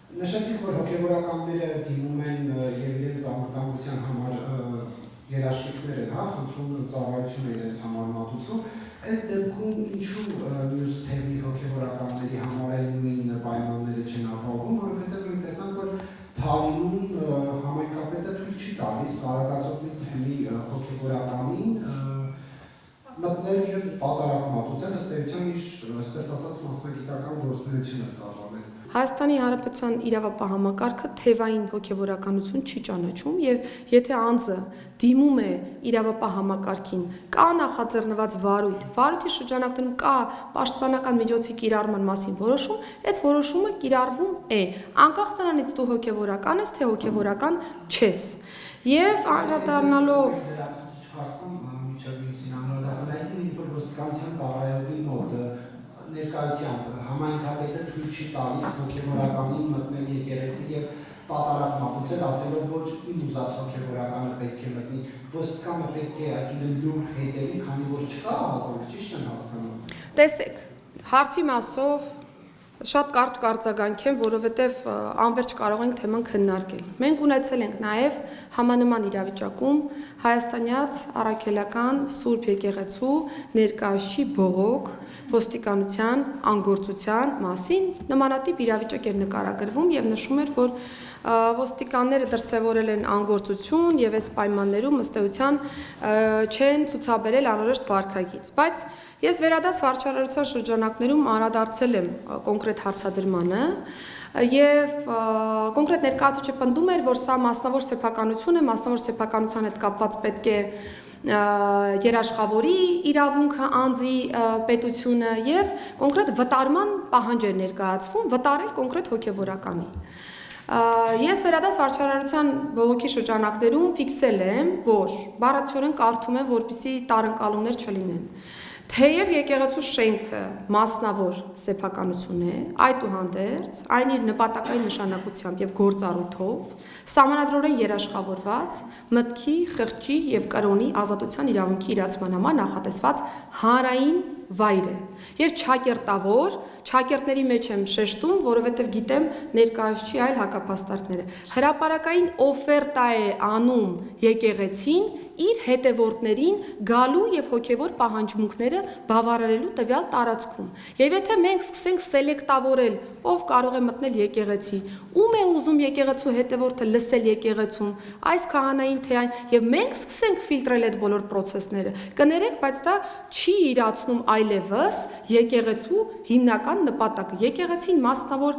Նշեցիք, որ հոգևորականները դիմում են եւ իրենց անվտանգության համար երաշխիքներ են, խնդրում ծառայություն իրենց համար մատուցում, այս դեպքում ինչու մյուս թևի հոգևորականների համար էլ նույն պայմանները չեն ապահովում, որովհետեւ մենք տեսանք, որ Թալինում համայնքապետը թույլ չի տալիս Սարագածոտնի թեմի հոգևորականին մտնել եւ պատարակ մատուցել, ըստ էության իր, այսպես ասած, մասնագիտական գործունեությունը ծավալել։ Հայաստանի Հանրապետության իրավապահ համակարգը թևային հոգևորականություն չի ճանաչում եւ եթե անձը դիմում է իրավապահ համակարգին, կա նախաձեռնված վարույթի շրջանակներում կա պաշտպանական միջոցի կիրառման մասին որոշում, այդ որոշումը կիրառվում է, անկախ նրանից դու հոգևորական ես, թե հոգևորական չես։ Եվ անդրադառնալով ոստիկանության ծառայողի մոտ ներկայությամբ համայնքապետը թույլ չի տալիս հոգևորականին մտնել եկեղեցի եւ պատարակ մատուցել, ասելով ոչ իմ ուզած հոգևորականը պետք է մտնի, ոստիկանը պետք է այսինքն լուր հետևի, քանի որ չկա ազանք, ճիշտ եմ հասկանում։ Տեսեք, հարցի մասով շատ կարճ կարձագանք եմ, որովհետև անվերջ կարող ենք թեման քննարկել։ Մենք ունեցել ենք նաև համանման իրավիճակում հայաստանյաց առաքելական Սուրբ եկեղեցու ներկայացուցիչ բողոք ոստիկանության անգործության մասին նմանատիպ իրավիճակ էր նկարագրվում եւ նշում էր, որ ոստիկանները դրսևորել են անգործություն եւ այս պայմաններում ըստ էության չեն ցուցաբերել անհրաժեշտ վարքագիծ, բայց ես վերադաս վարչարարության շրջանակներում անդրադարձել եմ կոնկրետ հարցադրմանը եւ կոնկրետ ներկայացուցիչը պնդում էր, որ սա մասնավոր սեփականություն է, մասնավոր սեփականության հետ կապված պետք է երաշխավորի իրավունքը անձի պետությունը եւ կոնկրետ վտարման պահանջ էր ներկայացվում, վտարել կոնկրետ հոգևորականի։ Ես վերադաս վարչարարության բողոքի շրջանակներում ֆիքսել եմ, որ բառացիորեն կարդում եմ, որպեսզի տարընկալումներ չլինեն։ Թեև եկեղեցու շենքը մասնավոր սեփականություն է, այդուհանդերձ այն իր նպատակային նշանակությամբ եւ գործառույթով սահմանադրորեն երաշխավորված մտքի, խղճի եւ կրոնի ազատության իրավունքի իրացման համար նախատեսված հանրային վայր է եւ չակերտավոր, չակերտների մեջ եմ շեշտում, որովհետեւ գիտեմ ներկայացուցիչ այլ հակապաստարկները։ Հրապարակային օֆերտա է անում եկեղեցին իր հետևորդներին գալու եւ հոգեվոր պահանջմունքները բավարարելու տվյալ տարածքում։ Եվ եթե մենք սկսենք սելեկտավորել, ով կարող է մտնել եկեղեցի, ում է ուզում եկեղեցու հետևորդը լսել եկեղեցում, այս քահանային թե այն, եւ մենք սկսենք ֆիլտրել այդ բոլոր process-ները, կներեք, բայց դա չի իրացնում այլևս եկեղեցու հիմնական նպատակը։ Եկեղեցին մասնավոր